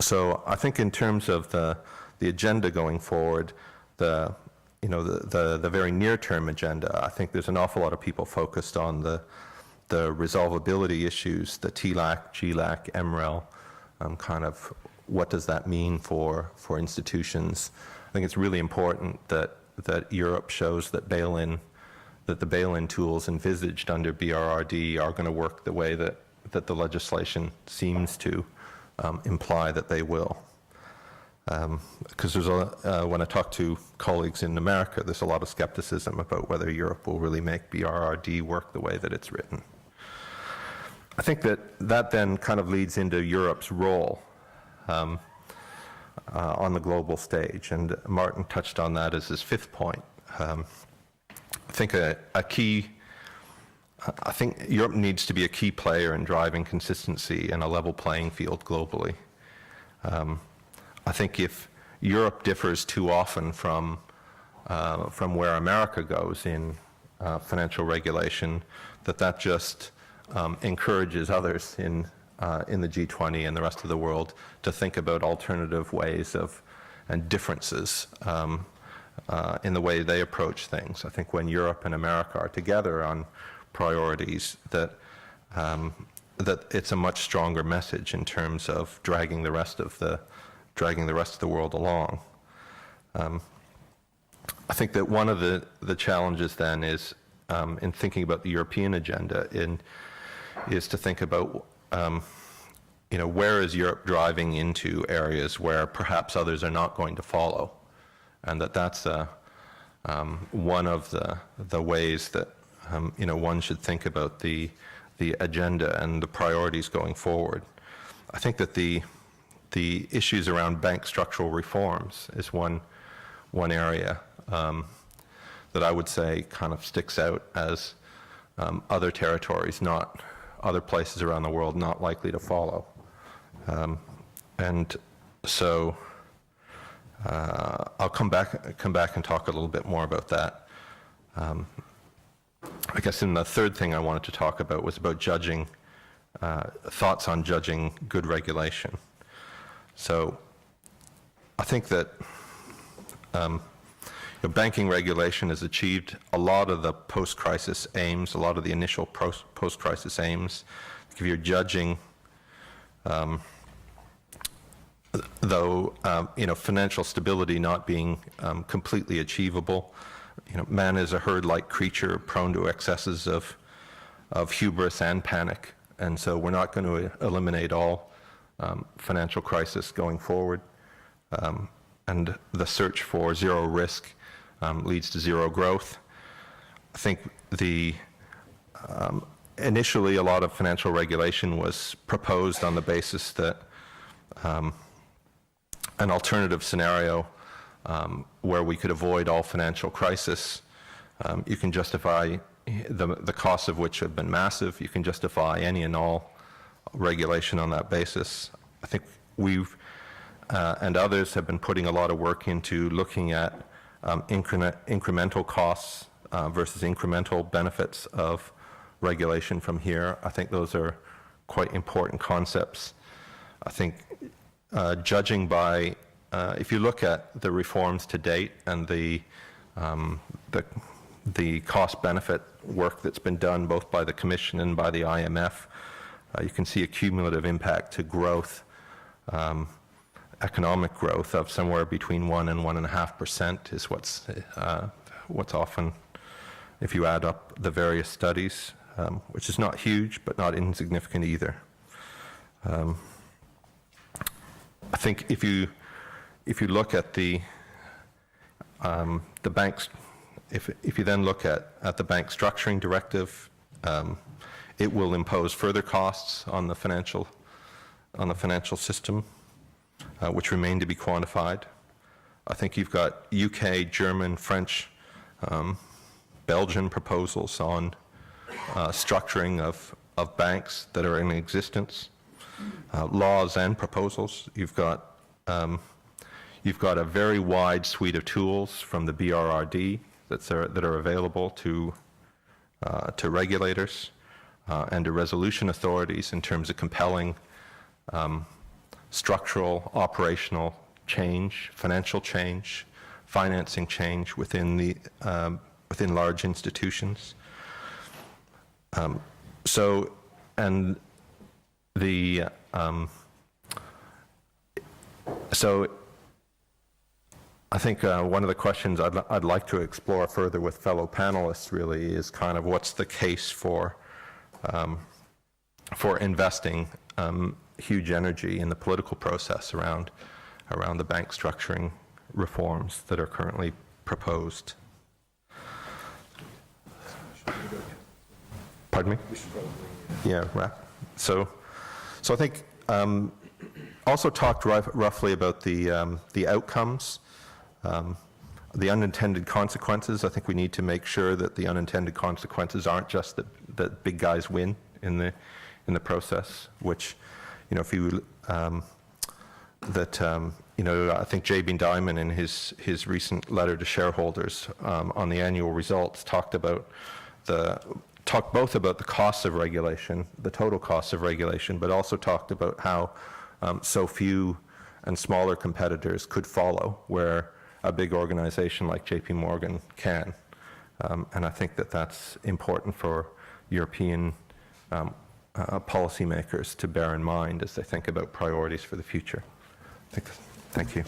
So I think in terms of the agenda going forward, the very near-term agenda, I think there's an awful lot of people focused on the resolvability issues, the TLAC, GLAC, MREL, kind of what does that mean for institutions. I think it's really important that Europe shows that the bail-in tools envisaged under BRRD are going to work the way that the legislation seems to imply that they will. Because when I talk to colleagues in America, there's a lot of skepticism about whether Europe will really make BRRD work the way that it's written. I think that then kind of leads into Europe's role on the global stage, and Martin touched on that as his fifth point. I think I think Europe needs to be a key player in driving consistency and a level playing field globally. I think if Europe differs too often from where America goes in financial regulation, that just encourages others in the G20 and the rest of the world to think about alternative ways and differences in the way they approach things. I think when Europe and America are together on priorities, that it's a much stronger message in terms of dragging the rest of the world along. I think that one of the challenges then is in thinking about the European agenda is to think about where is Europe driving into areas where perhaps others are not going to follow, and that's one of the ways that one should think about the agenda and the priorities going forward. I think that the issues around bank structural reforms is one area that I would say kind of sticks out as other territories, other places around the world not likely to follow. And so I'll come back and talk a little bit more about that. I guess in the third thing I wanted to talk about was about judging, thoughts on judging good regulation. So I think that banking regulation has achieved a lot of the post-crisis aims, a lot of the initial post-crisis aims. If you're judging, though, financial stability not being completely achievable, man is a herd-like creature prone to excesses of hubris and panic, and so we're not going to eliminate all financial crisis going forward. And the search for zero risk leads to zero growth. I think initially a lot of financial regulation was proposed on the basis that an alternative scenario where we could avoid all financial crisis, you can justify the costs of which have been massive. You can justify any and all regulation on that basis. I think we've and others have been putting a lot of work into looking at incremental costs versus incremental benefits of regulation from here. I think those are quite important concepts. I think judging by, if you look at the reforms to date and the cost-benefit work that's been done both by the Commission and by the IMF, you can see a cumulative impact to growth, economic growth of somewhere between 1 and 1.5% is what's often, if you add up the various studies, which is not huge but not insignificant either. I think if you look at the banks, if you then look at the bank structuring directive, it will impose further costs on the financial system, which remain to be quantified. I think you've got UK, German, French, Belgian proposals on structuring of banks that are in existence, laws and proposals. You've got a very wide suite of tools from the BRRD that are available to regulators and to resolution authorities in terms of compelling structural, operational change, financial change, financing change within the within large institutions. So, and the so I think one of the questions I'd like to explore further with fellow panelists really is kind of what's the case for investing huge energy in the political process around the bank structuring reforms that are currently proposed. Pardon me? We should probably. Yeah, wrap. So I think also talked roughly about the outcomes, the unintended consequences. I think we need to make sure that the unintended consequences aren't just that big guys win in the process. Which, you know, if you you know, I think J.B. Diamond in his recent letter to shareholders on the annual results talked both about the costs of regulation, the total costs of regulation, but also talked about how so few and smaller competitors could follow where a big organization like J.P. Morgan can. And I think that that's important for European policymakers to bear in mind as they think about priorities for the future. Thank you.